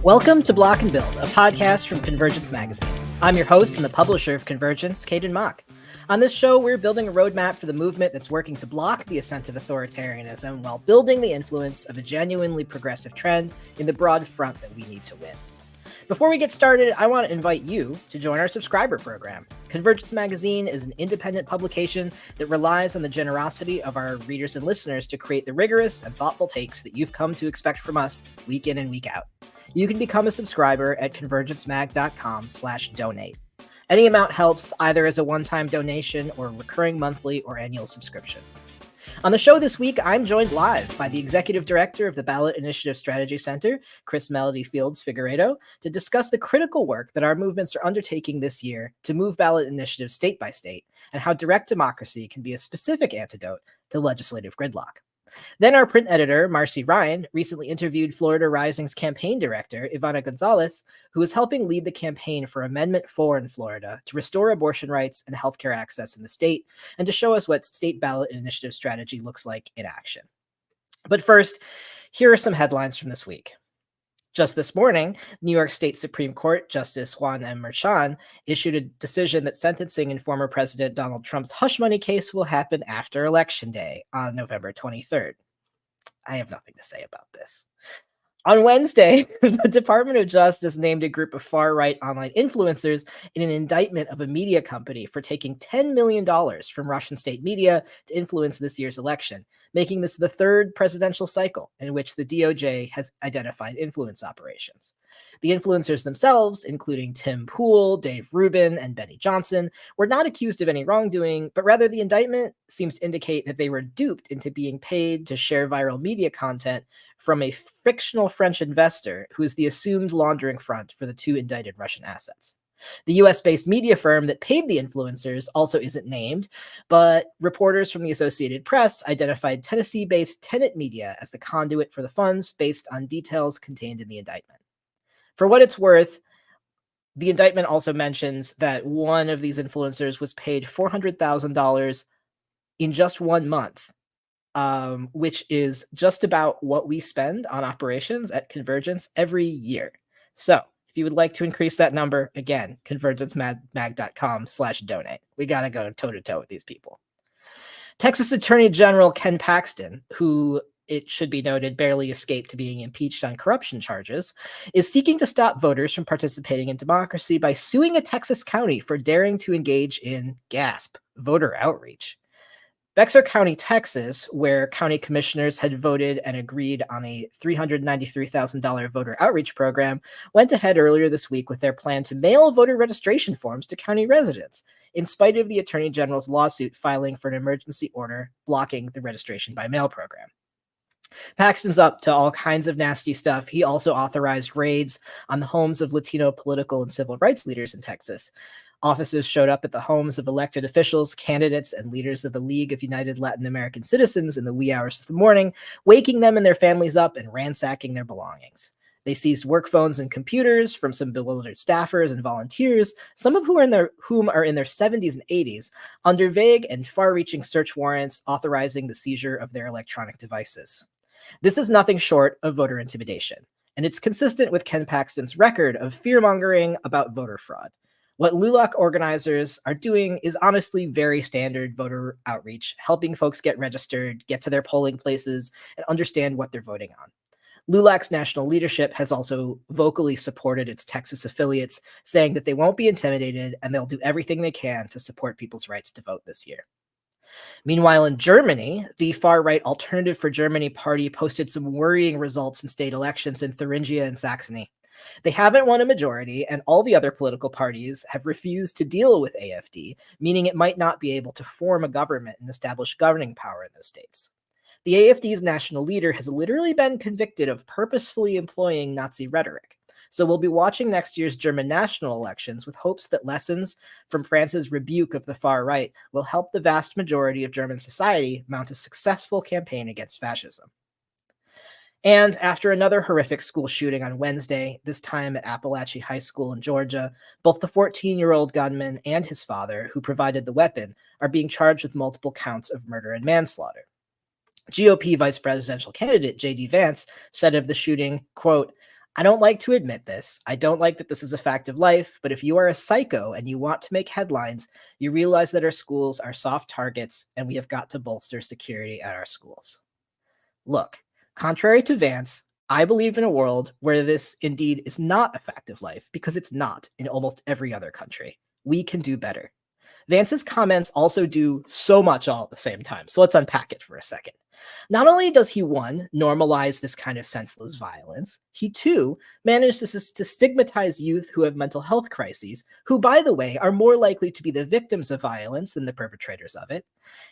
Welcome to Block and Build, a podcast from Convergence Magazine. I'm your host and the publisher of Convergence, Caden Mock. On this show, we're building a roadmap for the movement that's working to block the ascent of authoritarianism while building the influence of a genuinely progressive trend in the broad front that we need to win. Before we get started, I want to invite you to join our subscriber program. Convergence Magazine is an independent publication that relies on the generosity of our readers and listeners to create the rigorous and thoughtful takes that you've come to expect from us week in and week out. You can become a subscriber at convergencemag.com/donate. Any amount helps, either as a one-time donation or recurring monthly or annual subscription. On the show this week, I'm joined live by the Executive Director of the Ballot Initiative Strategy Center, Melody Fields Figuerdo, to discuss the critical work that our movements are undertaking this year to move ballot initiatives state by state, and how direct democracy can be a specific antidote to legislative gridlock. Then our print editor, Marcy Ryan, recently interviewed Florida Rising's campaign director, Ivana Gonzalez, who is helping lead the campaign for Amendment 4 in Florida to restore abortion rights and healthcare access in the state, and to show us what state ballot initiative strategy looks like in action. But first, here are some headlines from this week. Just this morning, New York State Supreme Court Justice Juan M. Merchan issued a decision that sentencing in former President Donald Trump's hush money case will happen after Election Day on November 23rd. I have nothing to say about this. On Wednesday, the Department of Justice named a group of far-right online influencers in an indictment of a media company for taking $10 million from Russian state media to influence this year's election, making this the third presidential cycle in which the DOJ has identified influence operations. The influencers themselves, including Tim Pool, Dave Rubin, and Benny Johnson, were not accused of any wrongdoing, but rather the indictment seems to indicate that they were duped into being paid to share viral media content from a fictional French investor who is the assumed laundering front for the two indicted Russian assets. The US-based media firm that paid the influencers also isn't named, but reporters from the Associated Press identified Tennessee-based Tenet Media as the conduit for the funds based on details contained in the indictment. For what it's worth, the indictment also mentions that one of these influencers was paid $400,000 in just 1 month, which is just about what we spend on operations at Convergence every year. So if you would like to increase that number, again, convergencemag.com/donate. We got to go toe-to-toe with these people. Texas Attorney General Ken Paxton, who, it should be noted, barely escaped being impeached on corruption charges, is seeking to stop voters from participating in democracy by suing a Texas county for daring to engage in, gasp, voter outreach. Bexar County, Texas, where county commissioners had voted and agreed on a $393,000 voter outreach program, went ahead earlier this week with their plan to mail voter registration forms to county residents, in spite of the Attorney General's lawsuit filing for an emergency order blocking the registration by mail program. Paxton's up to all kinds of nasty stuff. He also authorized raids on the homes of Latino political and civil rights leaders in Texas. Officers showed up at the homes of elected officials, candidates, and leaders of the League of United Latin American Citizens in the wee hours of the morning, waking them and their families up and ransacking their belongings. They seized work phones and computers from some bewildered staffers and volunteers, some of whom are in their 70s and 80s, under vague and far-reaching search warrants authorizing the seizure of their electronic devices. This is nothing short of voter intimidation, and it's consistent with Ken Paxton's record of fear-mongering about voter fraud. What LULAC organizers are doing is honestly very standard voter outreach, helping folks get registered, get to their polling places, and understand what they're voting on. LULAC's national leadership has also vocally supported its Texas affiliates, saying that they won't be intimidated and they'll do everything they can to support people's rights to vote this year. Meanwhile, in Germany, the far-right Alternative for Germany party posted some worrying results in state elections in Thuringia and Saxony. They haven't won a majority, and all the other political parties have refused to deal with AfD, meaning it might not be able to form a government and establish governing power in those states. The AfD's national leader has literally been convicted of purposefully employing Nazi rhetoric. So we'll be watching next year's German national elections with hopes that lessons from France's rebuke of the far right will help the vast majority of German society mount a successful campaign against fascism. And after another horrific school shooting on Wednesday, this time at Appalachia High School in Georgia, both the 14-year-old gunman and his father, who provided the weapon, are being charged with multiple counts of murder and manslaughter. GOP vice presidential candidate J.D. Vance said of the shooting, quote, I don't like to admit this. I don't like that this is a fact of life, but if you are a psycho and you want to make headlines, you realize that our schools are soft targets and we have got to bolster security at our schools. Look, contrary to Vance, I believe in a world where this indeed is not a fact of life because it's not in almost every other country. We can do better. Vance's comments also do so much all at the same time. So let's unpack it for a second. Not only does he, one, normalize this kind of senseless violence, he, two, manages to stigmatize youth who have mental health crises, who, by the way, are more likely to be the victims of violence than the perpetrators of it.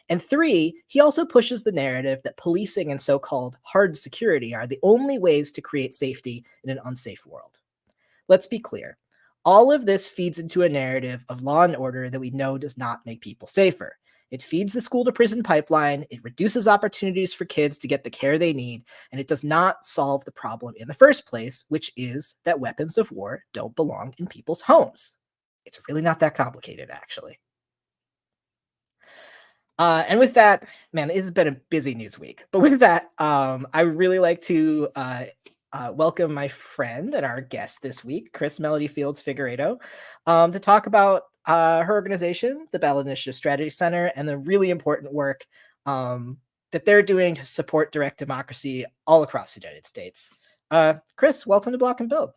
And three, he also pushes the narrative that policing and so-called hard security are the only ways to create safety in an unsafe world. Let's be clear. All of this feeds into a narrative of law and order that we know does not make people safer. It feeds the school to prison pipeline, it reduces opportunities for kids to get the care they need, and it does not solve the problem in the first place, which is that weapons of war don't belong in people's homes. It's really not that complicated, actually. And with that, man, this has been a busy news week. But with that, I would really like to welcome my friend and our guest this week, Melody Fields Figuerdo, to talk about her organization, the Ballot Initiative Strategy Center, and the really important work that they're doing to support direct democracy all across the United States. Chris, welcome to Block and Build.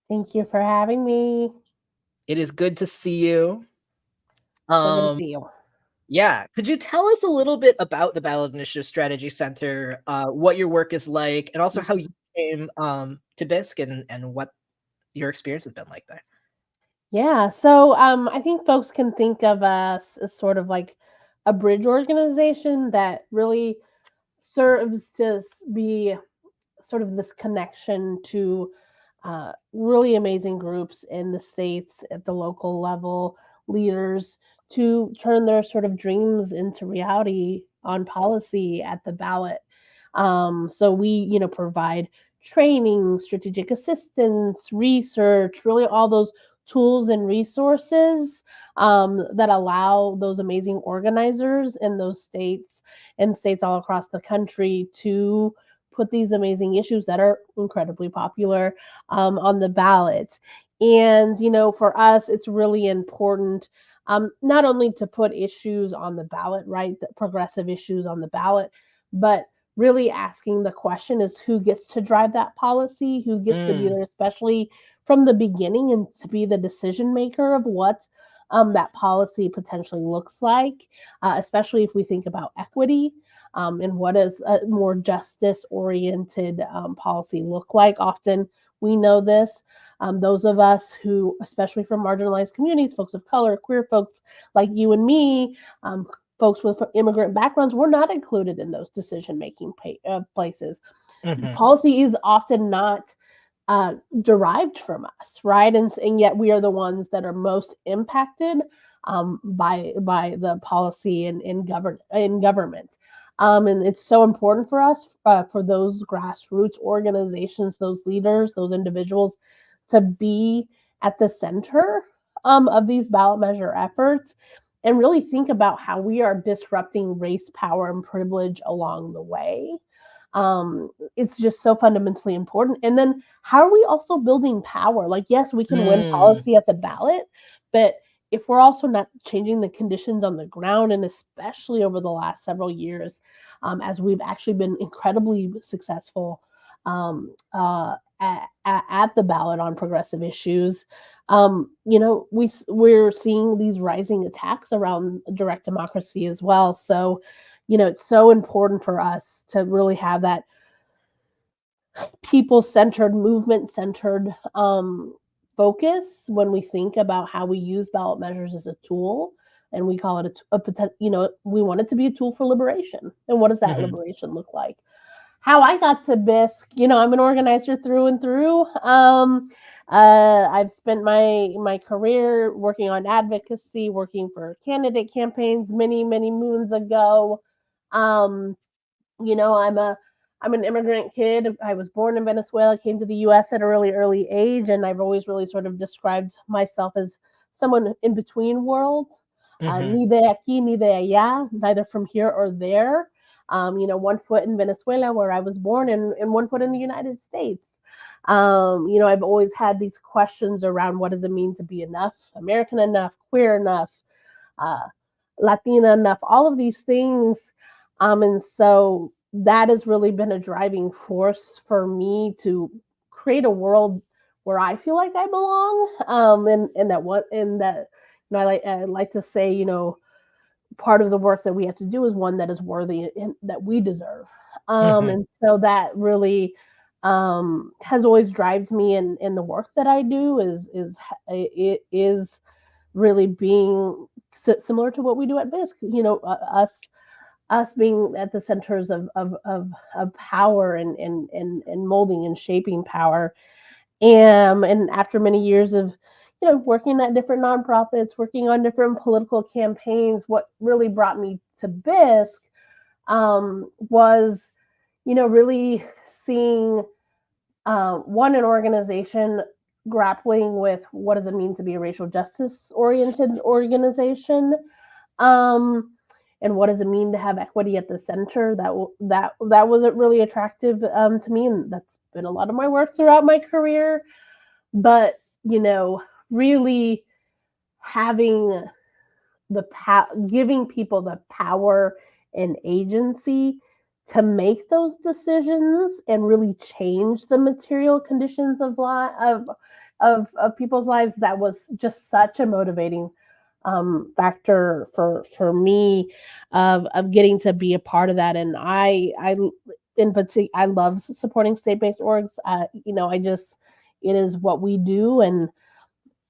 Thank you for having me. It is good to see you. Good to see you. Yeah. Could you tell us a little bit about the Ballot Initiative Strategy Center, what your work is like, and also how you came to BISC and what your experience has been like there? Yeah, so I think folks can think of us as sort of like a bridge organization that really serves to be sort of this connection to really amazing groups in the states at the local level, leaders to turn their sort of dreams into reality on policy at the ballot. So we, provide training, strategic assistance, research, really all those tools and resources that allow those amazing organizers in those states and states all across the country to put these amazing issues that are incredibly popular on the ballot. And, for us, it's really important not only to put issues on the ballot, right, the progressive issues on the ballot, but really asking the question is who gets to drive that policy, who gets to be there, especially from the beginning, and to be the decision maker of what that policy potentially looks like, especially if we think about equity. And what does a more justice oriented policy look like? Often we know this. Those of us who, especially from marginalized communities, folks of color, queer folks like you and me, folks with immigrant backgrounds, we're not included in those decision-making places. Mm-hmm. Policy is often not derived from us, right? And yet we are the ones that are most impacted by the policy in government. And it's so important for us, for those grassroots organizations, those leaders, those individuals, to be at the center of these ballot measure efforts and really think about how we are disrupting race, power, and privilege along the way. It's just so fundamentally important. And then how are we also building power? Like, yes, we can win policy at the ballot, but if we're also not changing the conditions on the ground, and especially over the last several years, as we've actually been incredibly successful at the ballot on progressive issues, we're seeing these rising attacks around direct democracy as well. So, it's so important for us to really have that people-centered, movement-centered focus when we think about how we use ballot measures as a tool. And we call it a potential, we want it to be a tool for liberation. And what does that liberation look like? How I got to BISC, I'm an organizer through and through. I've spent my career working on advocacy, working for candidate campaigns many, many moons ago. I'm an immigrant kid. I was born in Venezuela, came to the U.S. at a really early age, and I've always really sort of described myself as someone in between worlds. Ni de aquí, ni de allá, neither from here or there. 1 foot in Venezuela, where I was born, and 1 foot in the United States. I've always had these questions around what does it mean to be enough, American enough, queer enough, uh, Latina enough, all of these things. And so that has really been a driving force for me to create a world where I feel like I belong. I like to say, part of the work that we have to do is one that is worthy and that we deserve. And so that really has always driven me in the work that I do it is really being similar to what we do at BISC. Us being at the centers of power and molding and shaping power. And after many years of working at different nonprofits, working on different political campaigns, what really brought me to BISC was really seeing an organization grappling with what does it mean to be a racial justice oriented organization, and what does it mean to have equity at the center. That was really attractive to me, and that's been a lot of my work throughout my career. But really having giving people the power and agency to make those decisions and really change the material conditions of people's lives, that was just such a motivating factor for me of getting to be a part of that. And I in particular, I love supporting state-based orgs. It is what we do, and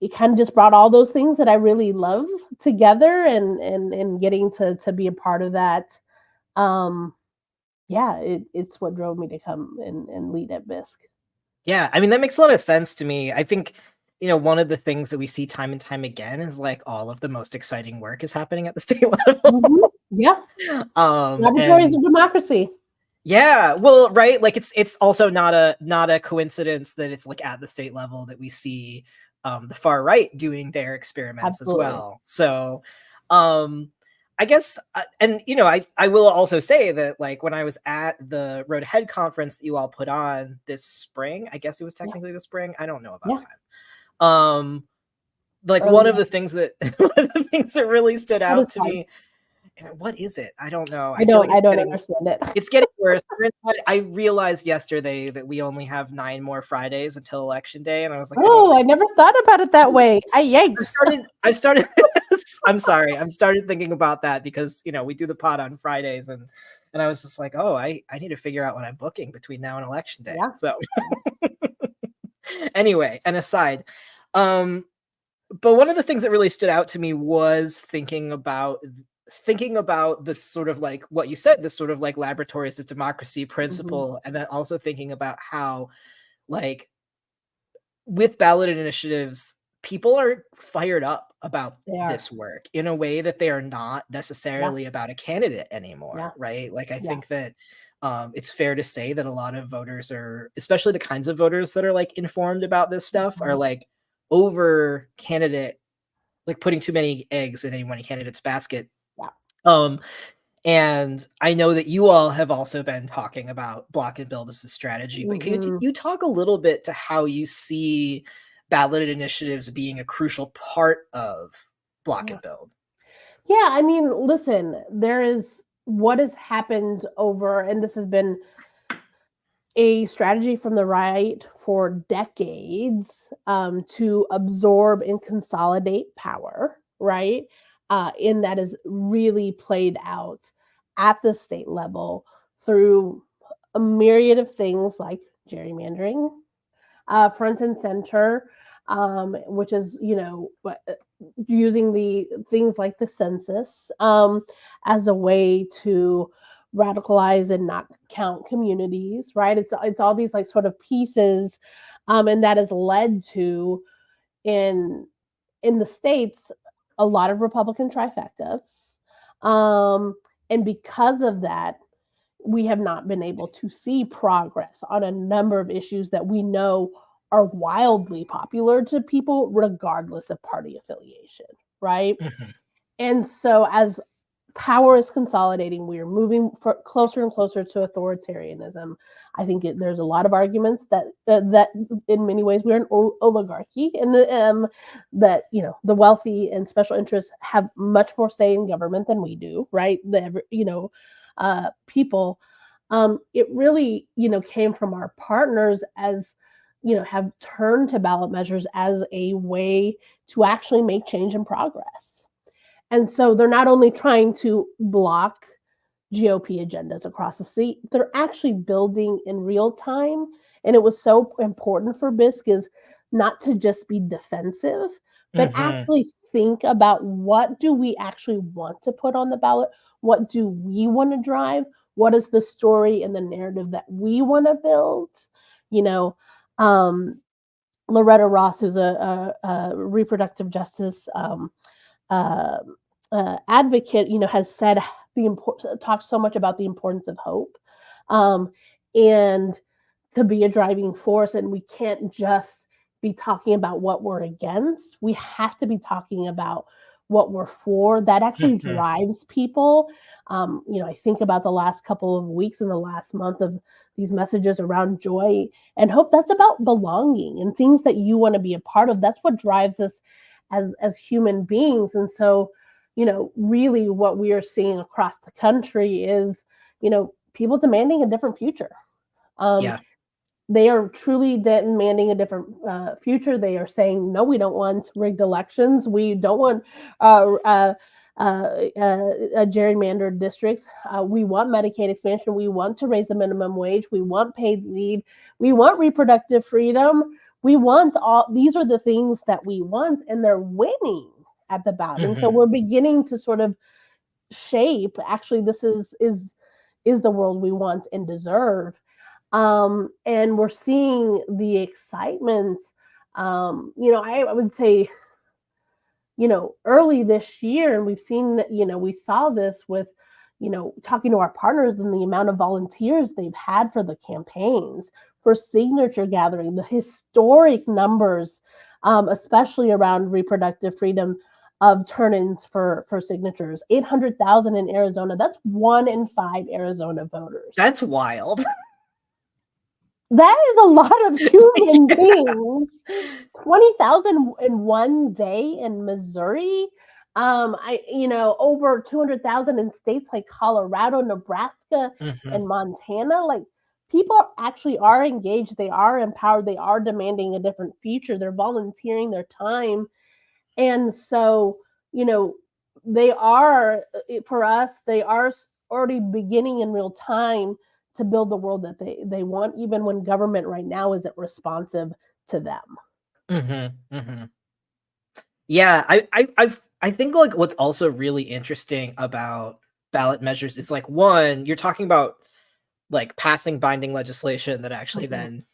it kind of just brought all those things that I really love together, and getting to be a part of that. It's what drove me to come and lead at BISC. Yeah, I mean, that makes a lot of sense to me. I think, one of the things that we see time and time again is like all of the most exciting work is happening at the state level. Yeah. Laboratories of democracy. Yeah, well, right. Like it's also not a coincidence that it's like at the state level that we see the far right doing their experiments as well. So I guess, and I will also say that like when I was at the Road Ahead conference that you all put on this spring, I guess it was technically the spring. I don't know about time. Like one of the things that really stood out to me. What is it? I don't know. I don't understand it. It's getting worse. I realized yesterday that we only have 9 more Fridays until election day, and I was like, I never thought about it that way. I started. I'm sorry. I've started thinking about that because we do the pod on Fridays, and I was just like, I need to figure out what I'm booking between now and election day. Yeah. So anyway, an aside. But one of the things that really stood out to me was thinking about this sort of like what you said, this sort of like laboratories of democracy principle, and then also thinking about how like with ballot initiatives, people are fired up about this work in a way that they are not necessarily about a candidate anymore, right? Like I think that it's fair to say that a lot of voters are, especially the kinds of voters that are like informed about this stuff, are like over candidate, like putting too many eggs in any one candidate's basket. And I know that you all have also been talking about block and build as a strategy, but could you talk a little bit to how you see ballot initiatives being a crucial part of block and build? Yeah, I mean, listen, there is what has happened over, and this has been a strategy from the right for decades to absorb and consolidate power, right? And that is really played out at the state level through a myriad of things like gerrymandering, front and center, which is, using the things like the census as a way to radicalize and not count communities, right? It's all these like sort of pieces, and that has led to in the states a lot of Republican trifectas, and because of that, we have not been able to see progress on a number of issues that we know are wildly popular to people regardless of party affiliation, right? And so as power is consolidating. We are moving closer and closer to authoritarianism. I think there's a lot of arguments that that in many ways we're an oligarchy, and that the wealthy and special interests have much more say in government than we do, right? People. It really came from our partners as have turned to ballot measures as a way to actually make change and progress. And so they're not only trying to block GOP agendas across the state, they're actually building in real time. And it was so important for Bisc is not to just be defensive, but actually think about what do we actually want to put on the ballot? What do we want to drive? What is the story and the narrative that we want to build? Loretta Ross, who's a reproductive justice advocate, has said talked so much about the importance of hope, and to be a driving force. And we can't just be talking about what we're against. We have to be talking about what we're for. That actually drives people. I think about the last couple of weeks and the last month of these messages around joy and hope. That's about belonging and things that you want to be a part of. That's what drives us as human beings. And so, really what we are seeing across the country is, people demanding a different future. They are truly demanding a different future. They are saying, no, we don't want rigged elections. We don't want gerrymandered districts. We want Medicaid expansion. We want to raise the minimum wage. We want paid leave. We want reproductive freedom. We want these are the things that we want, and they're winning at the ballot. And so we're beginning to sort of shape, actually, this is the world we want and deserve. And we're seeing the excitement. I would say, early this year, and we've seen, we saw this with, talking to our partners and the amount of volunteers they've had for the campaigns, for signature gathering, the historic numbers, especially around reproductive freedom, of turn-ins for signatures. 800,000 in Arizona. That's 1 in 5 Arizona voters. That's wild. That is a lot of human beings. 20,000 in one day in Missouri. Over 200,000 in states like Colorado, Nebraska, and Montana. Like, people actually are engaged. They are empowered. They are demanding a different future. They're volunteering their time. And so, they are, for us, they are already beginning in real time to build the world that they want, even when government right now isn't responsive to them. Yeah, I think like what's also really interesting about ballot measures is like, one, you're talking about like passing binding legislation that actually then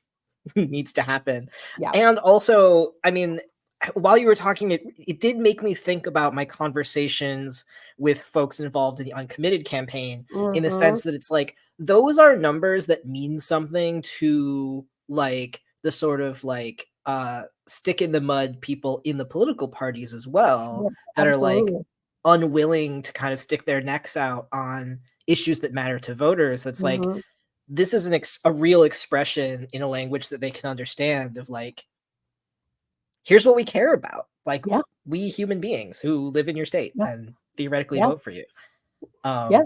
needs to happen. And also, I mean, while you were talking, it did make me think about my conversations with folks involved in the Uncommitted campaign, in the sense that it's like, those are numbers that mean something to like the sort of like stick in the mud people in the political parties as well, that are like unwilling to kind of stick their necks out on issues that matter to voters. That's like, this is a real expression in a language that they can understand of like, here's what we care about. Like, we human beings who live in your state and theoretically vote for you.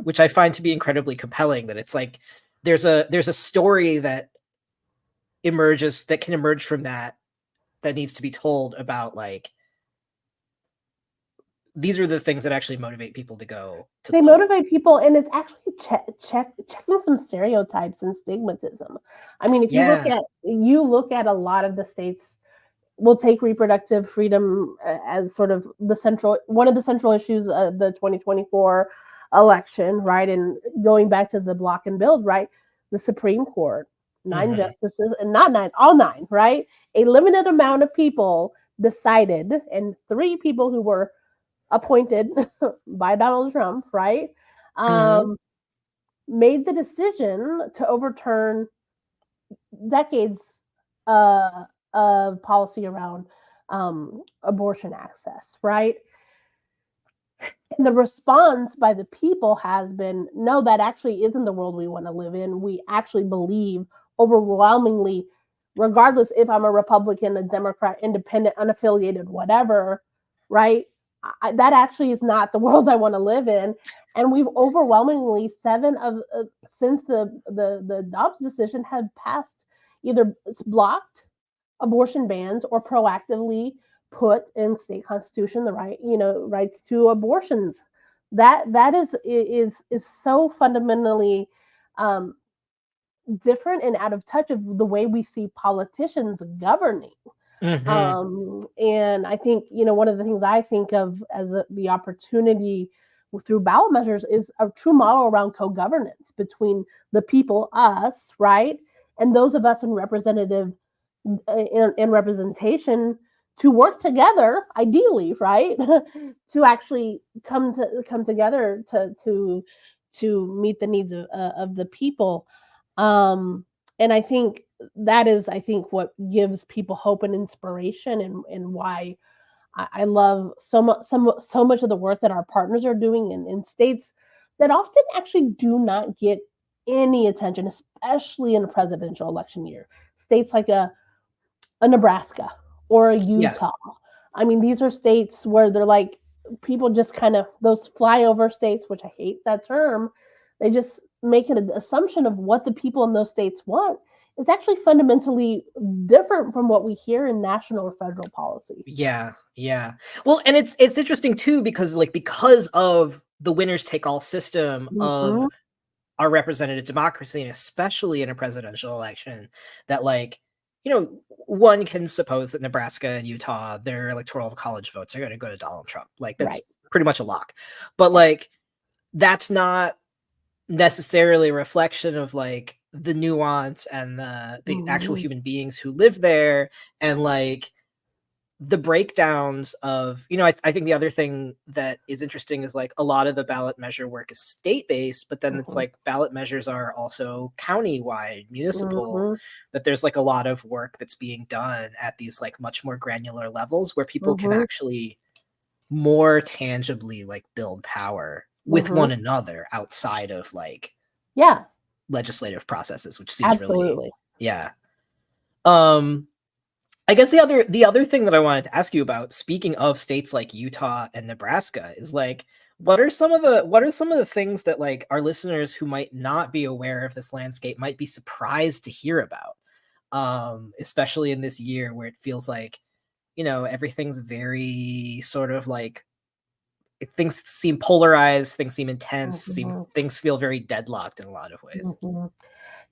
Which I find to be incredibly compelling, that it's like, there's a story that can emerge from that needs to be told about like, these are the things that actually motivate people to go to they motivate people, and it's actually checking some stereotypes and stigmatism. I mean, if you look at a lot of the states, we'll take reproductive freedom as sort of one of the central issues of the 2024 election, right? And going back to the block and build, right? The Supreme Court, 9 justices, and not 9, all 9, right? A limited amount of people decided, and 3 people who were appointed by Donald Trump, right? Made the decision to overturn decades of policy around abortion access, right? And the response by the people has been, no, that actually isn't the world we want to live in. We actually believe overwhelmingly, regardless if I'm a Republican, a Democrat, independent, unaffiliated, whatever, right? That actually is not the world I want to live in. And we've overwhelmingly, since the Dobbs decision have passed, either blocked abortion bans or proactively put in state constitution the rights to abortions. That is so fundamentally um, different and out of touch of the way we see politicians governing. And I think, one of the things I think of as the opportunity through ballot measures is a true model around co-governance between the people, us, right, and those of us in representation to work together, ideally, right, to actually come together to meet the needs of the people. And I think that is, what gives people hope and inspiration, and why I love so much of the work that our partners are doing in states that often actually do not get any attention, especially in a presidential election year. States like a Nebraska or a Utah. I mean, these are states where they're like, people just kind of, those flyover states, which I hate that term, they just make an assumption of what the people in those states want. Is actually fundamentally different from what we hear in national or federal policy. Yeah. Well, and it's interesting too, because of the winners take all system of our representative democracy, and especially in a presidential election, that one can suppose that Nebraska and Utah, their electoral college votes are going to go to Donald Trump. That's pretty much a lock. But that's not necessarily a reflection of the nuance and the actual human beings who live there, and the breakdowns of, I think the other thing that is interesting is a lot of the ballot measure work is state-based, but then it's ballot measures are also county-wide, municipal, that there's a lot of work that's being done at these much more granular levels where people can actually more tangibly build power with one another outside of legislative processes, which seems absolutely really I guess the other thing that I wanted to ask you about, speaking of states like Utah and Nebraska, is what are some of the things that our listeners who might not be aware of this landscape might be surprised to hear about, especially in this year where it feels everything's very sort of things seem polarized, things seem intense, things feel very deadlocked in a lot of ways.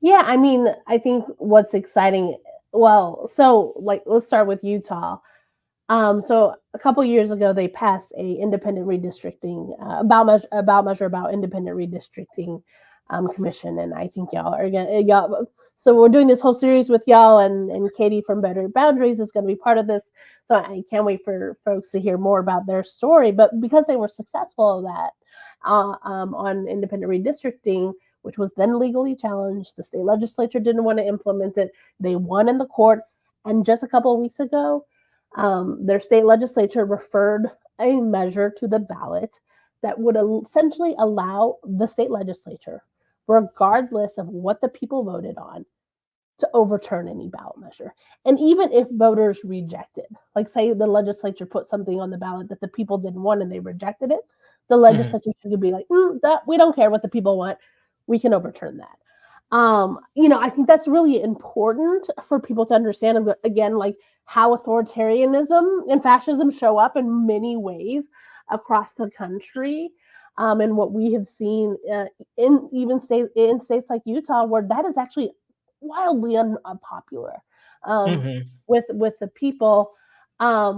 Yeah, I mean, I think what's exciting, well, so let's start with Utah. So a couple years ago, they passed a independent redistricting ballot measure about independent redistricting commission, and I think y'all. So we're doing this whole series with y'all, and Katie from Better Boundaries is going to be part of this. So I can't wait for folks to hear more about their story. But because they were successful at that on independent redistricting, which was then legally challenged, the state legislature didn't want to implement it. They won in the court, and just a couple of weeks ago, their state legislature referred a measure to the ballot that would essentially allow the state legislature, regardless of what the people voted on, to overturn any ballot measure. And even if voters rejected, say the legislature put something on the ballot that the people didn't want and they rejected it, the legislature should be like, we don't care what the people want. We can overturn that. I think that's really important for people to understand, again, how authoritarianism and fascism show up in many ways across the country. And what we have seen in states like Utah, where that is actually wildly unpopular with the people. As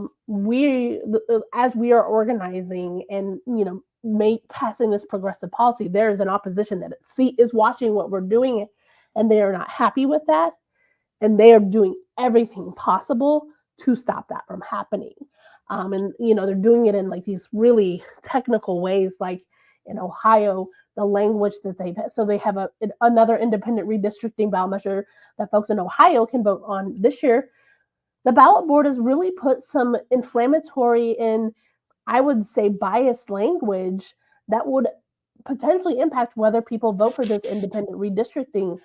we are organizing and passing this progressive policy, there is an opposition that is watching what we're doing, and they are not happy with that, and they are doing everything possible to stop that from happening. And they're doing it in these really technical ways, in Ohio, the language that they have another independent redistricting ballot measure that folks in Ohio can vote on this year. The ballot board has really put some inflammatory and I would say, biased language that would potentially impact whether people vote for this independent redistricting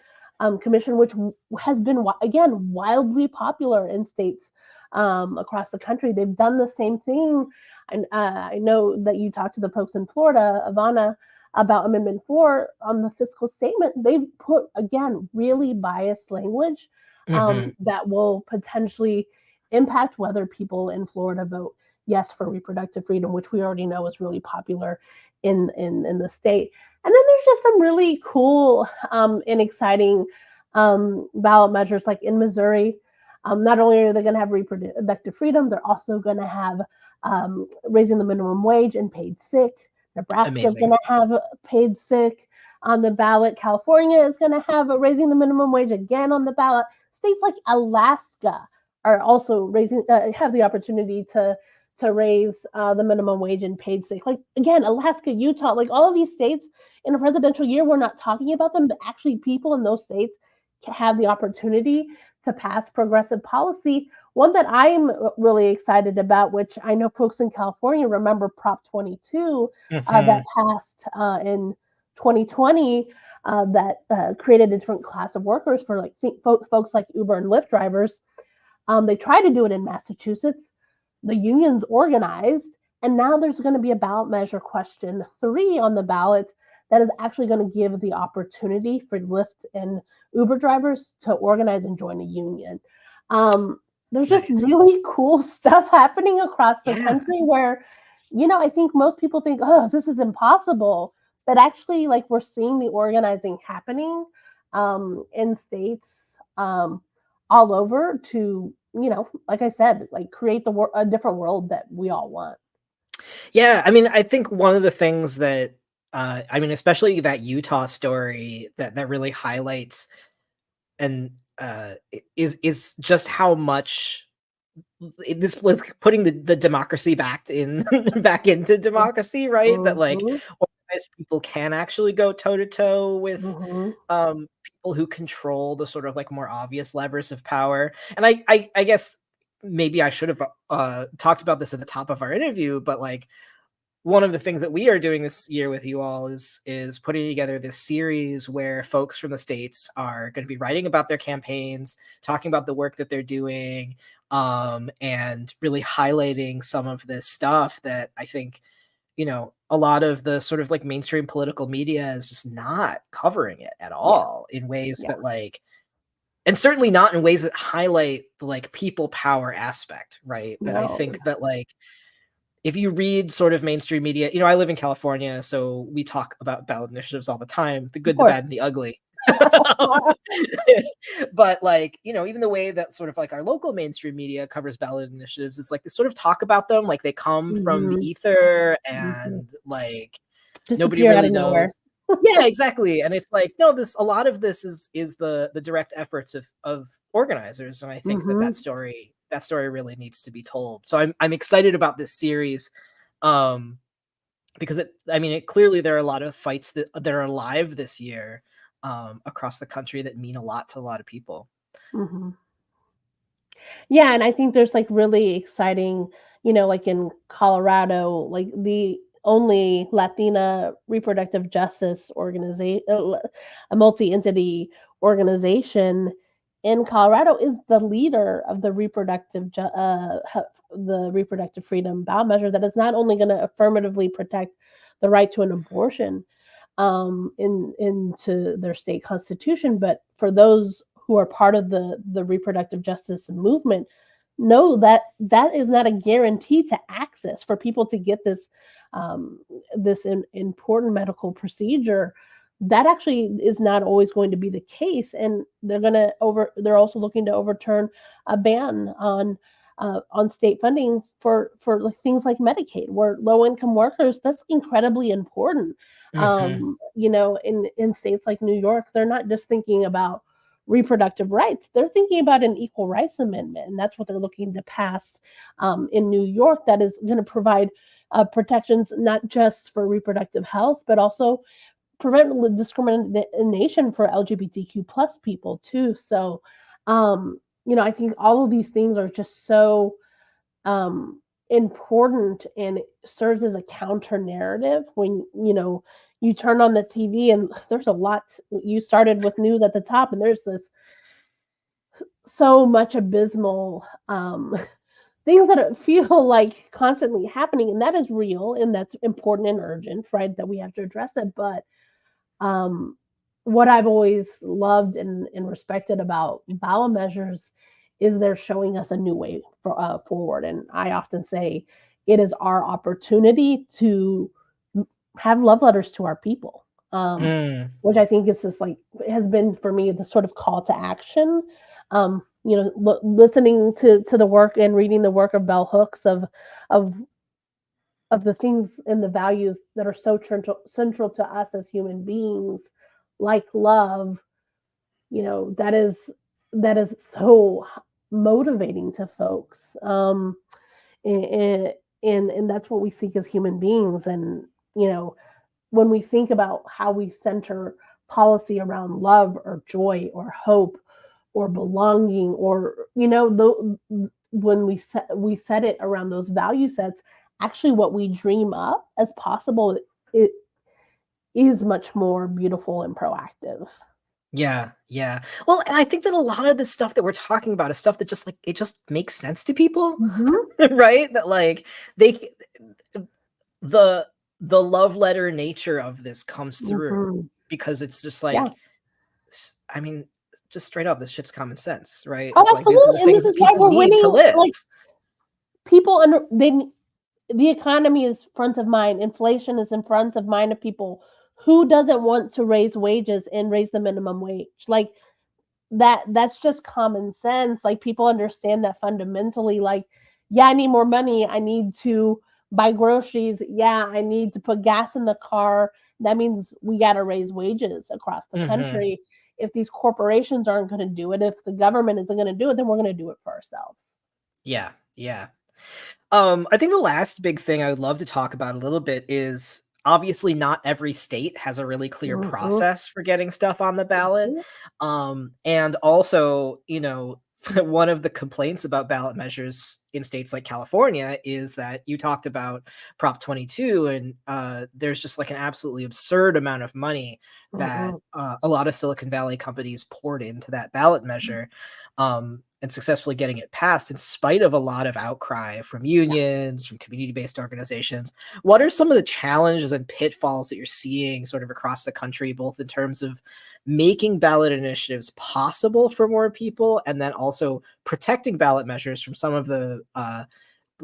commission, which has been, again, wildly popular in states across the country. They've done the same thing. And I know that you talked to the folks in Florida, Ivana, about Amendment 4 on the fiscal statement. They've put, again, really biased language that will potentially impact whether people in Florida vote yes for reproductive freedom, which we already know is really popular in the state. And then there's just some really cool and exciting ballot measures, like in Missouri. Not only are they going to have reproductive freedom, they're also going to have raising the minimum wage and paid sick. Nebraska is going to have paid sick on the ballot. California is going to have raising the minimum wage again on the ballot. States like Alaska are also have the opportunity to raise the minimum wage and paid sick. Like, again, Alaska, Utah, like all of these states in a presidential year, we're not talking about them, but actually people in those states can have the opportunity to pass progressive policy. One that I'm really excited about, which I know folks in California remember, Prop 22 that passed in 2020 that created a different class of workers for like folks like Uber and Lyft drivers. They tried to do it in Massachusetts. The unions organized, and now there's going to be a ballot measure question 3 on the ballot that is actually going to give the opportunity for Lyft and Uber drivers to organize and join a union. There's just really cool stuff happening across the country where, I think most people think, oh, this is impossible. But actually, like, we're seeing the organizing happening in states all over to, like I said, like create a different world that we all want. Yeah, I mean, I think one of the things that, especially that Utah story that really highlights and is just how much this was putting the democracy back into democracy, right? That like organized people can actually go toe to toe with people who control the sort of like more obvious levers of power. And I guess maybe I should have talked about this at the top of our interview, but like one of the things that we are doing this year with you all is putting together this series where folks from the states are going to be writing about their campaigns, talking about the work that they're doing, and really highlighting some of this stuff that I think, a lot of the sort of like mainstream political media is just not covering it at all in ways that like, and certainly not in ways that highlight the like people power aspect, right? That I think that like, if you read sort of mainstream media, I live in California, so we talk about ballot initiatives all the time, the good, the bad, and the ugly. But like, even the way that sort of like our local mainstream media covers ballot initiatives is like they sort of talk about them like they come from the ether and like nobody really knows. Yeah, exactly. And it's like, no, a lot of this is the direct efforts of organizers. And I think that story really needs to be told. So I'm excited about this series, because it clearly there are a lot of fights that are alive this year across the country that mean a lot to a lot of people. Yeah, and I think there's like really exciting, like in Colorado, like the only Latina reproductive justice organization, a multi-entity organization in Colorado, is the leader of the reproductive freedom ballot measure that is not only going to affirmatively protect the right to an abortion into their state constitution, but for those who are part of the reproductive justice movement know that is not a guarantee to access for people to get this important medical procedure. That actually is not always going to be the case, and they're also looking to overturn a ban on state funding for things like Medicaid, where low income workers, that's incredibly important. In states like New York, they're not just thinking about reproductive rights, they're thinking about an equal rights amendment, and that's what they're looking to pass in New York, that is going to provide protections not just for reproductive health, but also prevent discrimination for LGBTQ plus people too. So I think all of these things are just so important, and it serves as a counter narrative when, you turn on the TV and there's a lot. You started with news at the top, and there's this so much abysmal things that feel like constantly happening, and that is real, and that's important and urgent, right? That we have to address it. But um, what I've always loved and respected about ballot measures is they're showing us a new way forward. And I often say it is our opportunity to have love letters to our people, Mm. which I think is this, like, has been for me the sort of call to action. Listening to the work and reading the work of bell hooks of of the things and the values that are so central to us as human beings, like love, that is so motivating to folks. And, and that's what we seek as human beings. And, when we think about how we center policy around love or joy or hope or belonging, or, when we set it around those value sets, actually what we dream up as possible, it is much more beautiful and proactive. Yeah, yeah. Well, and I think that a lot of the stuff that we're talking about is stuff that just, like, it just makes sense to people, Mm-hmm. right? That, like, they the the love letter nature of this comes through Mm-hmm. because it's just Yeah. like, I mean, just straight up, this shit's common sense, right? Oh, It's like these are the absolutely. And things this that is why people we're need to winning. live. Like, people the economy is front of mind. Inflation is in front of mind of people. Who doesn't want to raise wages and raise the minimum wage? Like, that's just common sense. Like, people understand that fundamentally. Like, yeah, I need more money. I need to buy groceries. Yeah, I need to put gas in the car. That means we got to raise wages across the Mhm. country. If these corporations aren't going to do it, if the government isn't going to do it, then we're going to do it for ourselves. Yeah, yeah. I think the last big thing I would love to talk about a little bit is obviously not every state has a really clear Mhm, process for getting stuff on the ballot. mhm, And also, one of the complaints about ballot measures in states like California is that you talked about Prop 22, and there's just like an absolutely absurd amount of money that mhm. a lot of Silicon Valley companies poured into that ballot measure. And successfully getting it passed in spite of a lot of outcry from Yeah. unions, from community-based organizations. What are some of the challenges and pitfalls that you're seeing sort of across the country, both in terms of making ballot initiatives possible for more people, and then also protecting ballot measures from some of the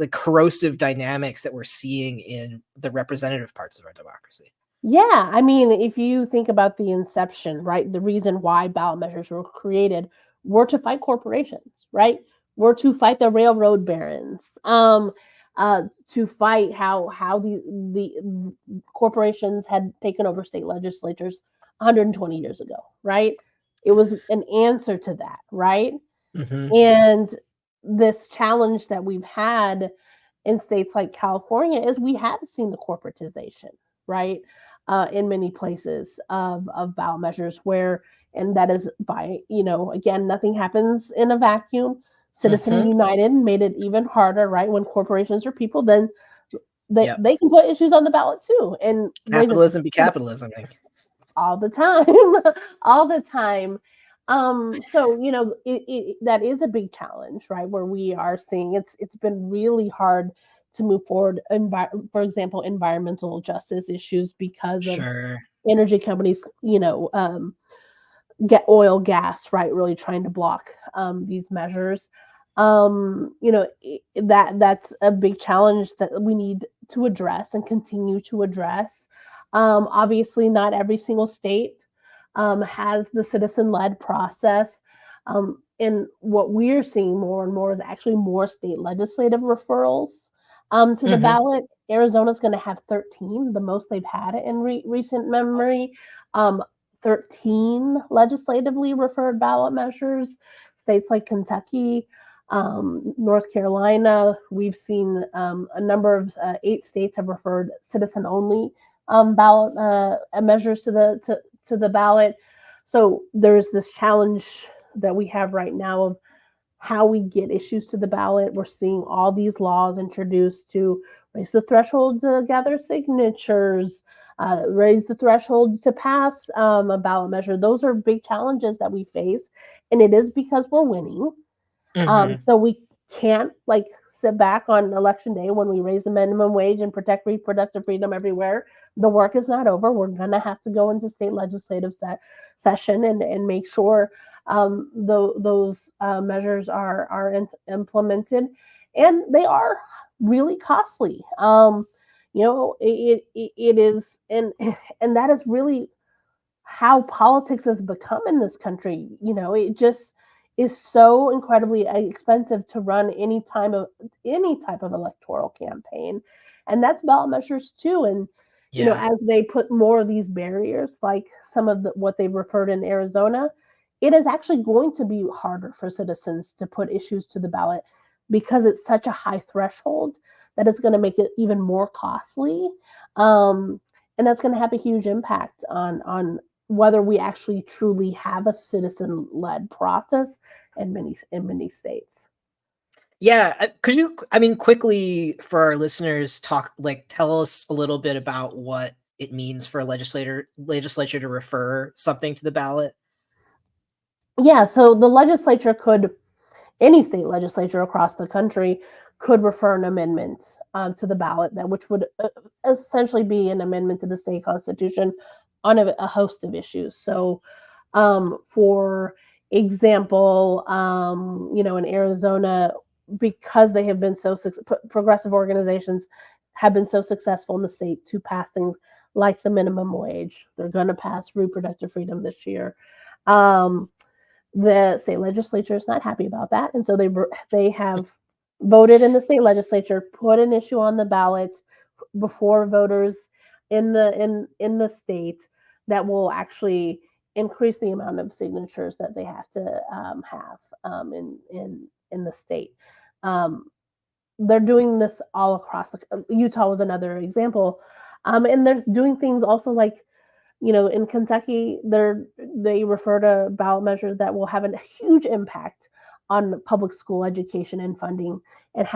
corrosive dynamics that we're seeing in the representative parts of our democracy? Yeah, I mean, if you think about the inception, right? The reason why ballot measures were created were to fight corporations, right? Were to fight the railroad barons, to fight how the corporations had taken over state legislatures 120 years ago, right? It was an answer to that, right? Mhm. And this challenge that we've had in states like California is we have seen the corporatization, right? In many places of ballot measures where, and that is by, again, nothing happens in a vacuum. Citizen Mhm. United made it even harder, right? When corporations are people, then Yep. they can put issues on the ballot too and raise it Capitalism be capitalism. all the time, all the time. So that is a big challenge, right? Where we are seeing it's been really hard to move forward. For example, environmental justice issues because of Sure. energy companies, get oil, gas, right? Really trying to block these measures. That's a big challenge that we need to address and continue to address. Obviously, not every single state has the citizen-led process. And what we're seeing more and more is actually more state legislative referrals to the Mhm. ballot. Arizona's going to have 13, the most they've had in recent memory. Um, 13 legislatively referred ballot measures. States like Kentucky, North Carolina, we've seen a number of 8 states have referred citizen-only ballot measures to the ballot. So there's this challenge that we have right now of how we get issues to the ballot. We're seeing all these laws introduced to raise the threshold to gather signatures, raise the threshold to pass a ballot measure. Those are big challenges that we face, and it is because we're winning. So we can't like sit back on election day when we raise the minimum wage and protect reproductive freedom everywhere. The work is not over. We're going to have to go into state legislative session and make sure those measures are implemented, and they are really costly. It is, and that is really how politics has become in this country. It just is so incredibly expensive to run any type of electoral campaign, and that's ballot measures too. And as they put more of these barriers, like some of what they've referred in Arizona, it is actually going to be harder for citizens to put issues to the ballot because it's such a high threshold that it's going to make it even more costly. And that's going to have a huge impact on whether we actually truly have a citizen-led process in many states. Yeah, could you, quickly for our listeners, tell us a little bit about what it means for a legislature to refer something to the ballot? Yeah, so the legislature any state legislature across the country could refer an amendment to the ballot, which would essentially be an amendment to the state constitution on a host of issues. So, for example, in Arizona, because they have been progressive organizations have been so successful in the state to pass things like the minimum wage. They're going to pass reproductive freedom this year. The state legislature is not happy about that, and so they have voted in the state legislature, put an issue on the ballot before voters in the state that will actually increase the amount of signatures that they have to have in the state. They're doing this all across Utah was another example, and they're doing things also like in Kentucky, they refer to ballot measures that will have a huge impact on public school education and funding, and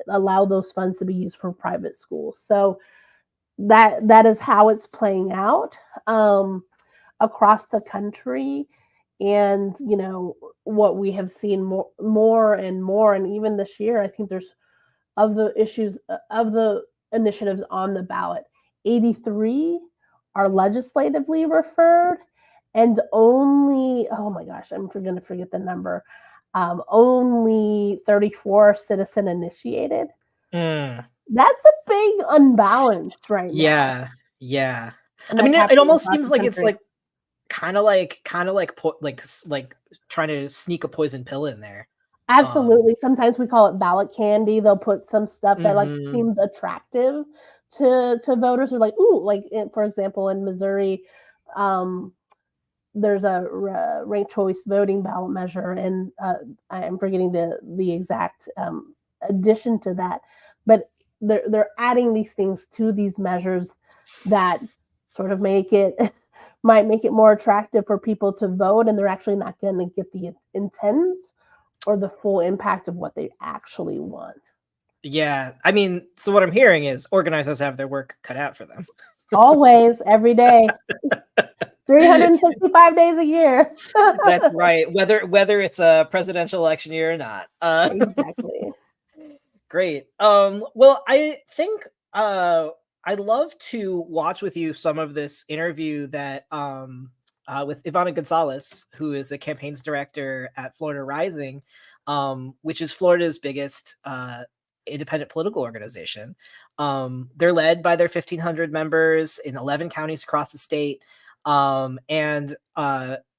allow those funds to be used for private schools. So that is how it's playing out across the country. And what we have seen more and more, and even this year, I think there's of the initiatives on the ballot, 83 are legislatively referred, and only, oh my gosh, I'm going to forget the number, only 34 are citizen initiated. That's a big unbalance right now. Yeah. And it almost seems like it's like kind of like trying to sneak a poison pill in there. Absolutely. Sometimes we call it ballot candy. They'll put some stuff that seems attractive to voters. They're like, ooh, for example, in Missouri, there's a ranked choice voting ballot measure, and I'm forgetting the exact addition to that, but they're adding these things to these measures that sort of might make it more attractive for people to vote, and they're actually not going to get the intents or the full impact of what they actually want. Yeah. So what I'm hearing is organizers have their work cut out for them. Always, every day. 365 days a year. That's right. Whether it's a presidential election year or not. Exactly. Great. Well, I think I'd love to watch with you some of this interview that with Ivana Gonzalez, who is the campaigns director at Florida Rising, which is Florida's biggest independent political organization. They're led by their 1,500 members in 11 counties across the state. And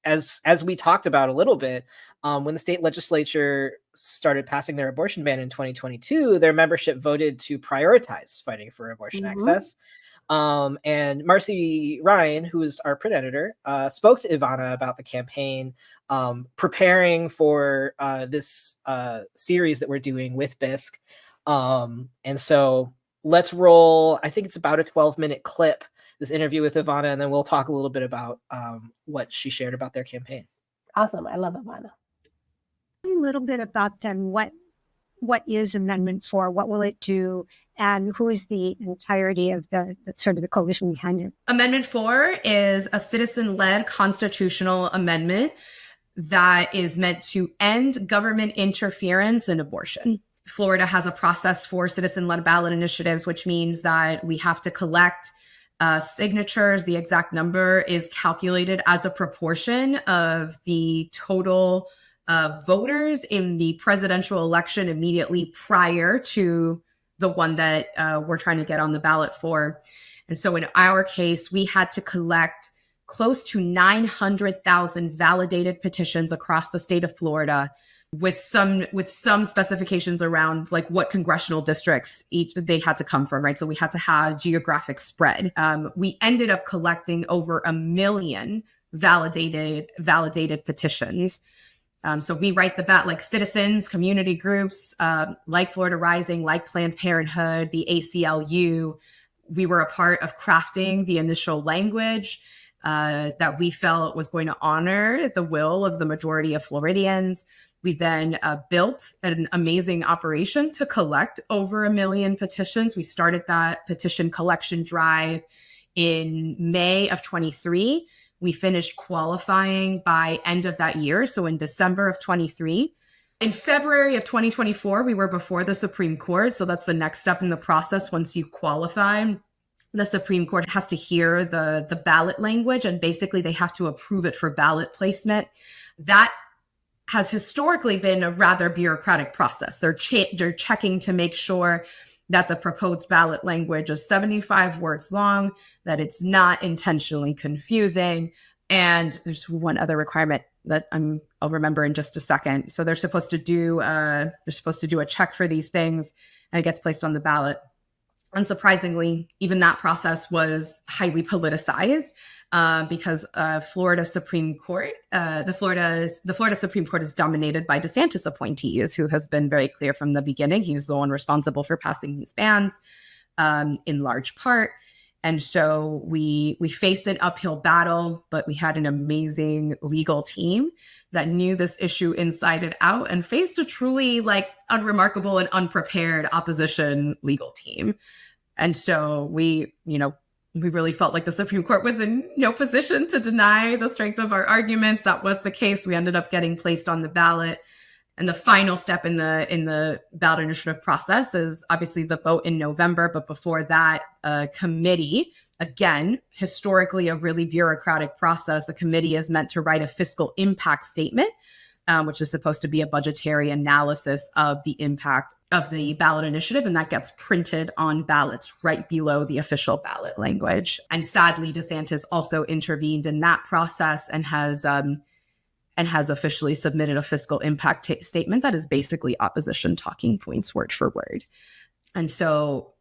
as we talked about a little bit, when the state legislature started passing their abortion ban in 2022, their membership voted to prioritize fighting for abortion access. And Marcy Ryan, who is our print editor, spoke to Ivana about the campaign, preparing for this series that we're doing with BISC. And so let's roll, I think it's about a 12-minute clip, this interview with Ivana, and then we'll talk a little bit about what she shared about their campaign. Awesome. I love Ivana. A little bit about then what is Amendment 4? What will it do? And who is the entirety of the sort of the coalition behind it? Amendment 4 is a citizen-led constitutional amendment that is meant to end government interference in abortion. Florida has a process for citizen-led ballot initiatives, which means that we have to collect signatures. The exact number is calculated as a proportion of the total voters in the presidential election immediately prior to the one that we're trying to get on the ballot for. And so in our case, we had to collect close to 900,000 validated petitions across the state of Florida with some specifications around like what congressional districts they had to come from, right? So we had to have geographic spread. We ended up collecting over 1 million validated petitions. So we write the bat like citizens, community groups, like Florida Rising, like Planned Parenthood, the ACLU. We were a part of crafting the initial language that we felt was going to honor the will of the majority of Floridians. We then built an amazing operation to collect over 1 million petitions. We started that petition collection drive in May of 23. We finished qualifying by end of that year, so in December of 23. In February of 2024, we were before the Supreme Court, so that's the next step in the process. Once you qualify, the Supreme Court has to hear the ballot language, and basically they have to approve it for ballot placement. That has historically been a rather bureaucratic process. They're checking to make sure that the proposed ballot language is 75 words long, that it's not intentionally confusing. And there's one other requirement that I'll remember in just a second. So they're supposed to do a check for these things, and it gets placed on the ballot. Unsurprisingly, even that process was highly politicized because Florida Supreme Court, the Florida Supreme Court is dominated by DeSantis appointees, who has been very clear from the beginning. He's the one responsible for passing these bans in large part. And so we faced an uphill battle, but we had an amazing legal team that knew this issue inside and out and faced a truly like unremarkable and unprepared opposition legal team. And so we really felt like the Supreme Court was in no position to deny the strength of our arguments. That was the case. We ended up getting placed on the ballot. And the final step in the ballot initiative process is obviously the vote in November. But before that, a committee, again, historically a really bureaucratic process, a committee is meant to write a fiscal impact statement, which is supposed to be a budgetary analysis of the impact of the ballot initiative. And that gets printed on ballots right below the official ballot language. And sadly, DeSantis also intervened in that process and has officially submitted a fiscal impact statement that is basically opposition talking points word for word. And so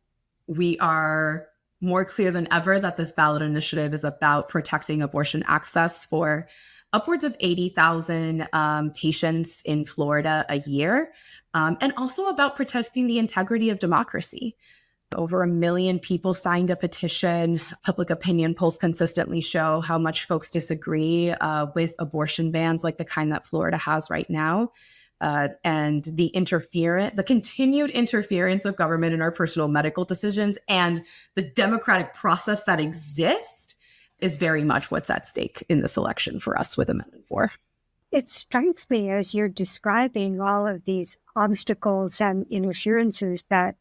we are more clear than ever that this ballot initiative is about protecting abortion access for upwards of 80,000 patients in Florida a year, and also about protecting the integrity of democracy. Over 1 million people signed a petition. Public opinion polls consistently show how much folks disagree with abortion bans like the kind that Florida has right now. And the continued interference of government in our personal medical decisions and the democratic process that exists is very much what's at stake in this election for us with Amendment 4. It strikes me as you're describing all of these obstacles and interferences that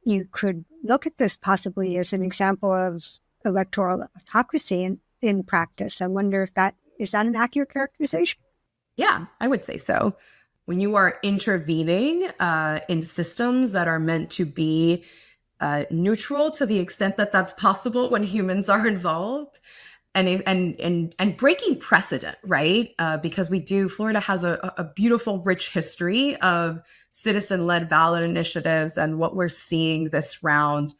you could look at this possibly as an example of electoral autocracy in practice. I wonder if is that an accurate characterization? Yeah, I would say so. When you are intervening in systems that are meant to be neutral to the extent that that's possible when humans are involved, and breaking precedent, right? Because Florida has a beautiful, rich history of citizen-led ballot initiatives, and what we're seeing this round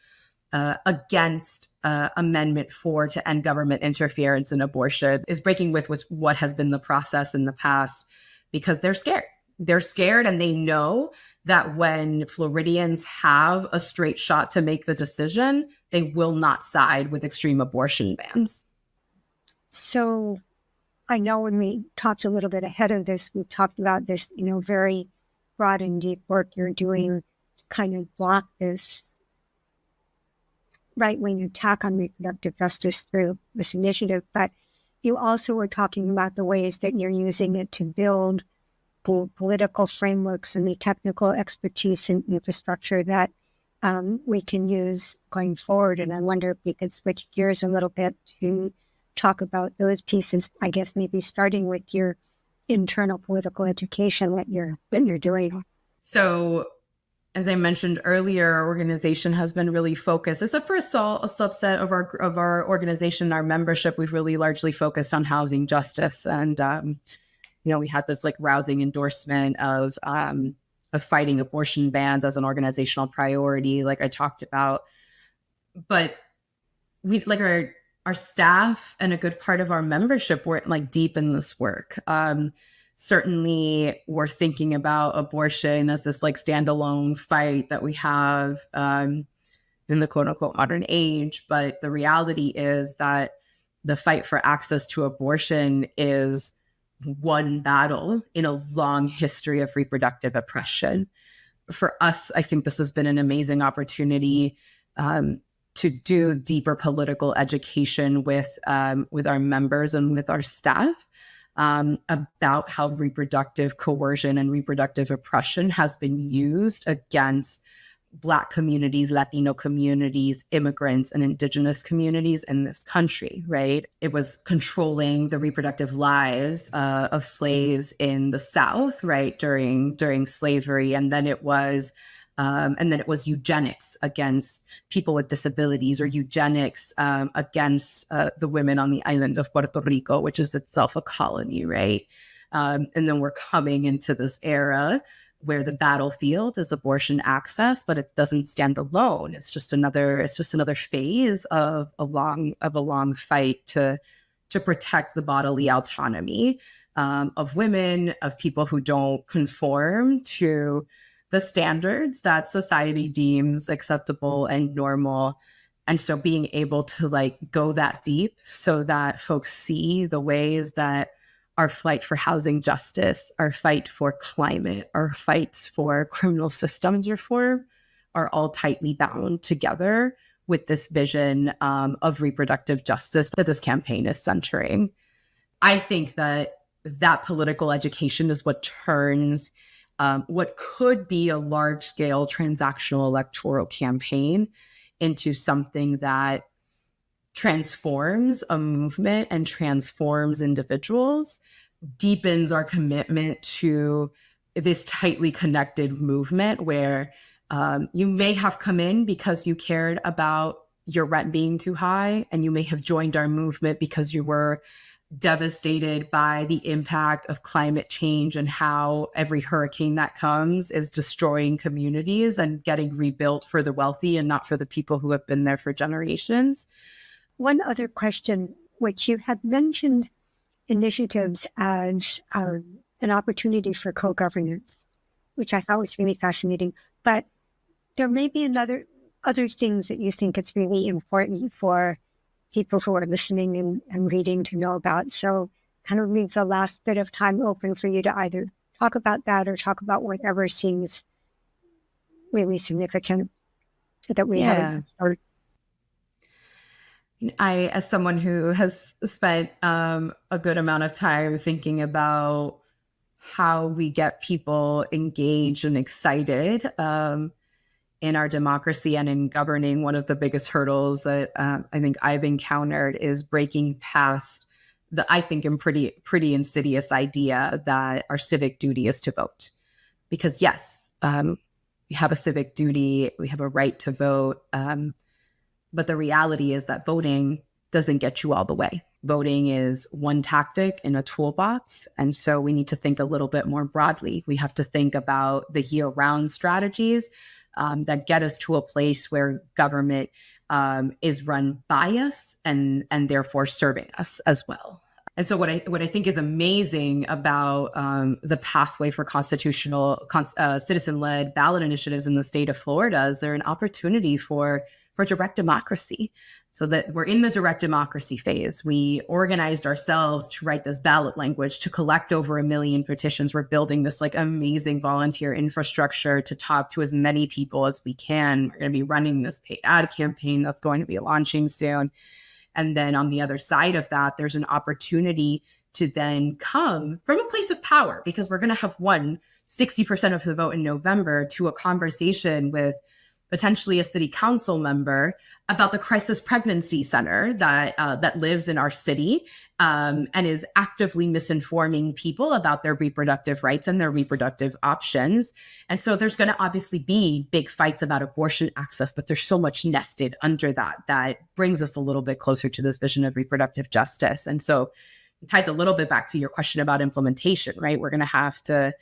against Amendment 4 to end government interference in abortion is breaking with what has been the process in the past, because they're scared. They're scared, and they know that when Floridians have a straight shot to make the decision, they will not side with extreme abortion bans. So I know when we talked a little bit ahead of this, we talked about this, very broad and deep work you're doing to kind of block this right-wing attack on reproductive justice through this initiative. But you also were talking about the ways that you're using it to build political frameworks and the technical expertise and infrastructure that we can use going forward. And I wonder if we could switch gears a little bit to talk about those pieces, I guess maybe starting with your internal political education that you're doing. So as I mentioned earlier, our organization has been really focused. Except for a subset of our organization, our membership, we've really largely focused on housing justice. And, we had this like rousing endorsement of fighting abortion bans as an organizational priority, like I talked about. But we like our staff and a good part of our membership weren't like deep in this work. Certainly we're thinking about abortion as this like standalone fight that we have in the quote unquote modern age. But the reality is that the fight for access to abortion is one battle in a long history of reproductive oppression. For us, I think this has been an amazing opportunity to do deeper political education with our members and with our staff about how reproductive coercion and reproductive oppression has been used against Black communities, Latino communities, immigrants, and Indigenous communities in this country, right? It was controlling the reproductive lives of slaves in the South, right, during slavery, and then it was eugenics against people with disabilities, or eugenics against the women on the island of Puerto Rico, which is itself a colony, right? And then we're coming into this era where the battlefield is abortion access, but it doesn't stand alone. It's just another phase of a long fight to protect the bodily autonomy of women, of people who don't conform to the standards that society deems acceptable and normal. And so being able to like go that deep so that folks see the ways that our fight for housing justice, our fight for climate, our fights for criminal systems reform are all tightly bound together with this vision of reproductive justice that this campaign is centering. I think that political education is what turns what could be a large-scale transactional electoral campaign into something that transforms a movement and transforms individuals, deepens our commitment to this tightly connected movement where you may have come in because you cared about your rent being too high, and you may have joined our movement because you were devastated by the impact of climate change and how every hurricane that comes is destroying communities and getting rebuilt for the wealthy and not for the people who have been there for generations. One other question, which you had mentioned initiatives as an opportunity for co-governance, which I thought was really fascinating. But there may be other things that you think it's really important for people who are listening and reading to know about. So kind of leaves the last bit of time open for you to either talk about that or talk about whatever seems really significant that we haven't heard. I, as someone who has spent a good amount of time thinking about how we get people engaged and excited in our democracy and in governing, one of the biggest hurdles that I think I've encountered is breaking past the, I think, pretty insidious idea that our civic duty is to vote. Because yes, we have a civic duty, we have a right to vote, but the reality is that voting doesn't get you all the way. Voting is one tactic in a toolbox. And so we need to think a little bit more broadly. We have to think about the year-round strategies that get us to a place where government is run by us and therefore serving us as well. And so what I think is amazing about the pathway for constitutional citizen-led ballot initiatives in the state of Florida is they're an opportunity for for direct democracy. So that we're in the direct democracy phase. We organized ourselves to write this ballot language, to collect over 1 million petitions. We're building this like amazing volunteer infrastructure to talk to as many people as we can. We're going to be running this paid ad campaign that's going to be launching soon. And then on the other side of that, there's an opportunity to then come from a place of power, because we're going to have won 60% of the vote in November, to a conversation with potentially a city council member about the crisis pregnancy center that lives in our city, and is actively misinforming people about their reproductive rights and their reproductive options. And so there's going to obviously be big fights about abortion access, but there's so much nested under that brings us a little bit closer to this vision of reproductive justice. And so it ties a little bit back to your question about implementation, right? We're going to have to,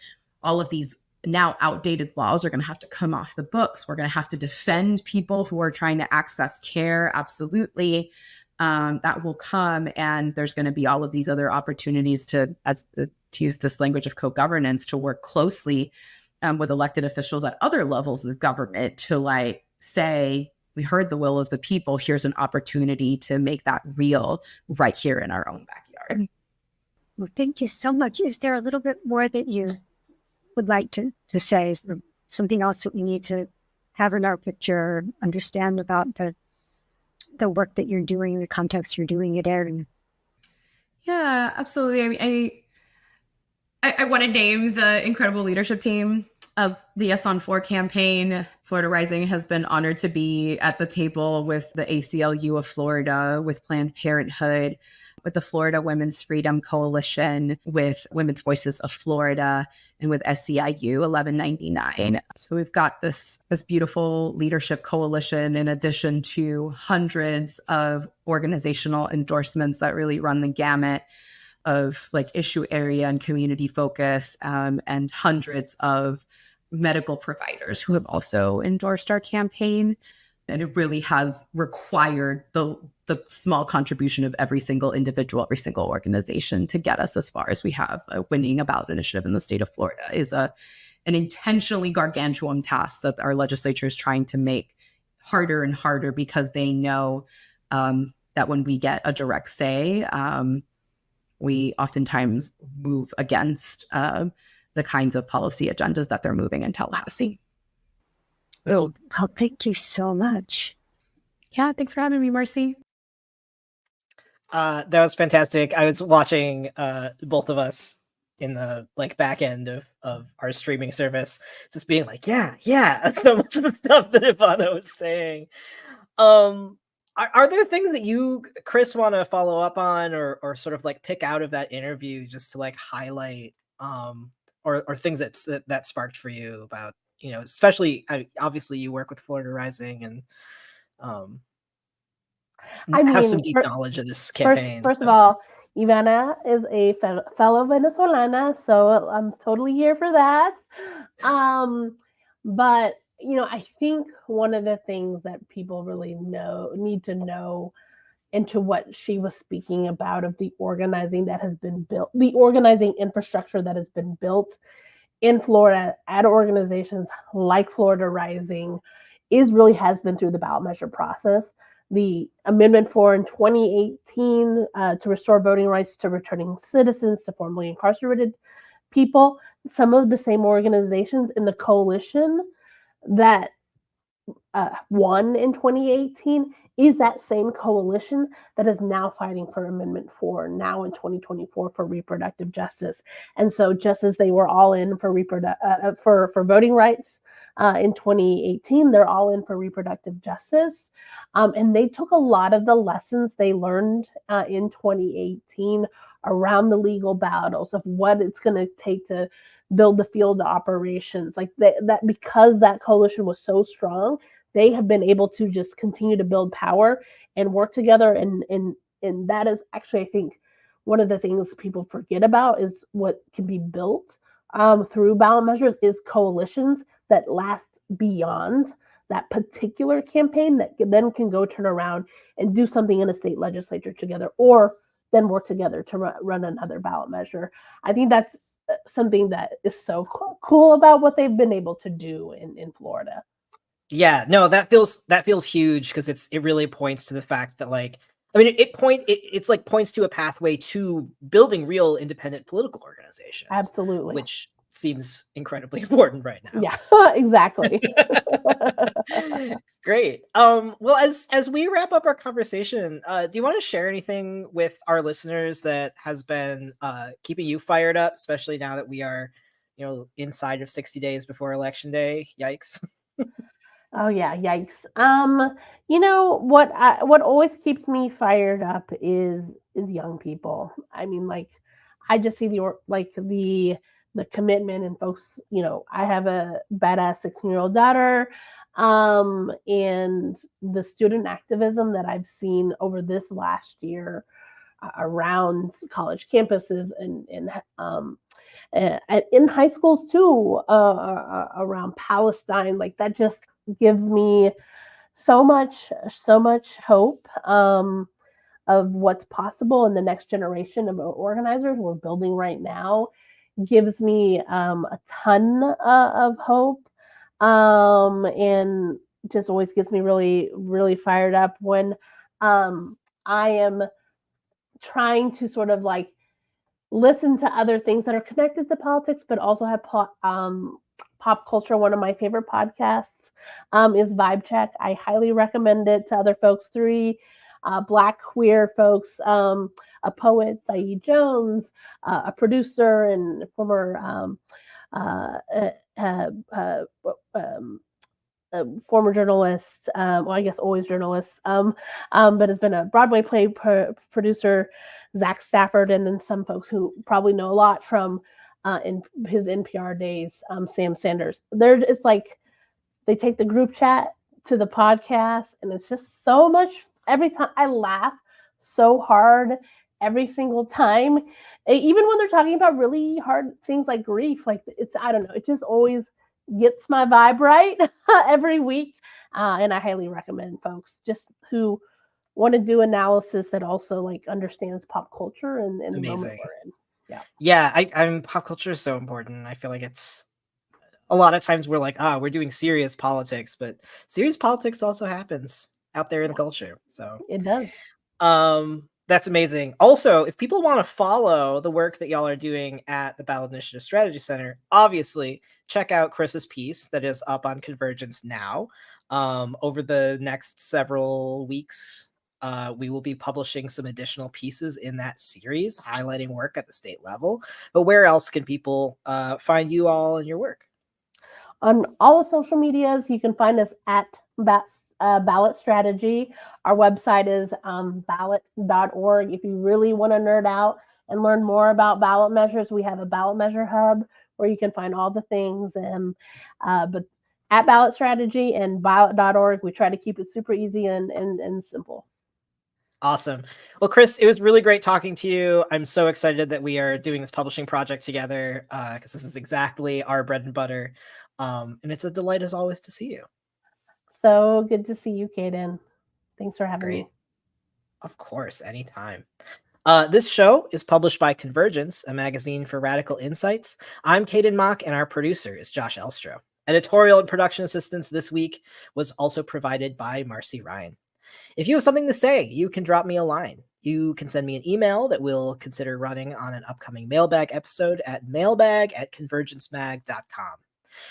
all of these now outdated laws are going to have to come off the books. We're going to have to defend people who are trying to access care. Absolutely. That will come. And there's going to be all of these other opportunities to use this language of co-governance, to work closely with elected officials at other levels of government to like say, we heard the will of the people. Here's an opportunity to make that real right here in our own backyard. Well, thank you so much. Is there a little bit more that you would like to say? Is there something else that we need to have in our picture, understand about the work that you're doing, the context you're doing it in? Yeah, absolutely. I mean, I want to name the incredible leadership team of the Yes on 4 campaign. Florida Rising has been honored to be at the table with the ACLU of Florida, with Planned Parenthood, with the Florida Women's Freedom Coalition, with Women's Voices of Florida, and with SEIU 1199. So we've got this beautiful leadership coalition, in addition to hundreds of organizational endorsements that really run the gamut of like issue area and community focus, and hundreds of medical providers who have also endorsed our campaign. And it really has required the small contribution of every single individual, every single organization to get us as far as we have. Winning a ballot initiative in the state of Florida is an intentionally gargantuan task that our legislature is trying to make harder and harder, because they know that when we get a direct say, we oftentimes move against the kinds of policy agendas that they're moving in Tallahassee. Well, thank you so much. Yeah, thanks for having me, Marcy. That was fantastic. I was watching both of us in the like back end of our streaming service, just being like, yeah, so much of the stuff that Ivana was saying. Are there things that you, Chris, want to follow up on or sort of like pick out of that interview just to like highlight or things that sparked for you about, you know, especially obviously you work with Florida Rising and have some deep knowledge of this campaign. First of all, Ivana is a fellow Venezolana, so I'm totally here for that. But you know, I think one of the things that people really need to know into what she was speaking about of the organizing that has been built, the organizing infrastructure that has been built in Florida at organizations like Florida Rising has been through the ballot measure process. The Amendment 4 in 2018 to restore voting rights to returning citizens, to formerly incarcerated people. Some of the same organizations in the coalition that won in 2018 is that same coalition that is now fighting for Amendment 4 now in 2024 for reproductive justice. And so just as they were all in for for voting rights in 2018, they're all in for reproductive justice. And they took a lot of the lessons they learned in 2018 around the legal battles of what it's going to take to build the field operations, like that because that coalition was so strong, they have been able to just continue to build power and work together. And that is actually, I think, one of the things people forget about is what can be built through ballot measures is coalitions that last beyond that particular campaign, that then can go turn around and do something in a state legislature together, or then work together to run another ballot measure. I think that's something that is so cool about what they've been able to do in Florida. Yeah, no, that feels huge because it really points to the fact that like I mean it's like points to a pathway to building real independent political organizations, Absolutely. which seems incredibly important right now. Yes, exactly. Great. Well, as we wrap up our conversation, do you want to share anything with our listeners that has been keeping you fired up, especially now that we are, inside of 60 days before election day? Yikes. Oh yeah, yikes. What always keeps me fired up is young people. I mean, like, I just see the commitment and folks. I have a badass 16-year-old daughter, and the student activism that I've seen over this last year around college campuses and in high schools too, around Palestine, like that just gives me so much hope of what's possible in the next generation of organizers we're building right now. Gives me a ton of hope, and just always gets me really really fired up when I am trying to sort of like listen to other things that are connected to politics, but also have pop culture. One of my favorite podcasts is Vibe Check. I highly recommend it to other folks. Three Black queer folks, a poet, Saeed Jones, a producer and former former journalist, well, I guess always journalist, but has been a Broadway play producer, Zach Stafford, and then some folks who probably know a lot from in his NPR days, Sam Sanders. It's like they take the group chat to the podcast, and it's just so much. Every time I laugh so hard every single time, even when they're talking about really hard things like grief. Like I don't know, it just always gets my vibe right every week, and I highly recommend folks just who want to do analysis that also like understands pop culture and the moment we're in. Yeah, I'm pop culture is so important. I feel like it's a lot of times we're like, we're doing serious politics, but serious politics also happens out there in the culture. So it does. That's amazing. Also, if people want to follow the work that y'all are doing at the Ballot Initiative Strategy Center, obviously check out Chris's piece that is up on Convergence now. Over the next several weeks, we will be publishing some additional pieces in that series, highlighting work at the state level. But where else can people find you all and your work? On all the social medias, you can find us at Ballot Strategy. Our website is ballot.org. If you really want to nerd out and learn more about ballot measures, we have a ballot measure hub where you can find all the things. And but at Ballot Strategy and ballot.org, we try to keep it super easy and simple. Awesome. Well, Chris, it was really great talking to you. I'm so excited that we are doing this publishing project together because this is exactly our bread and butter. And it's a delight as always to see you. So good to see you, Kaden. Thanks for having me. Of course, anytime. This show is published by Convergence, a magazine for radical insights. I'm Kaden Mock, and our producer is Josh Elstro. Editorial and production assistance this week was also provided by Marcy Ryan. If you have something to say, you can drop me a line. You can send me an email that we'll consider running on an upcoming mailbag episode at mailbag@convergencemag.com.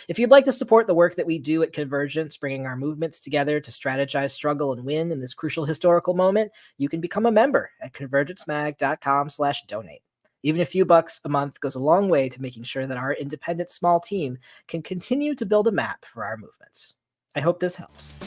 If you'd like to support the work that we do at Convergence, bringing our movements together to strategize, struggle, and win in this crucial historical moment, you can become a member at convergencemag.com/donate. Even a few bucks a month goes a long way to making sure that our independent small team can continue to build a map for our movements. I hope this helps.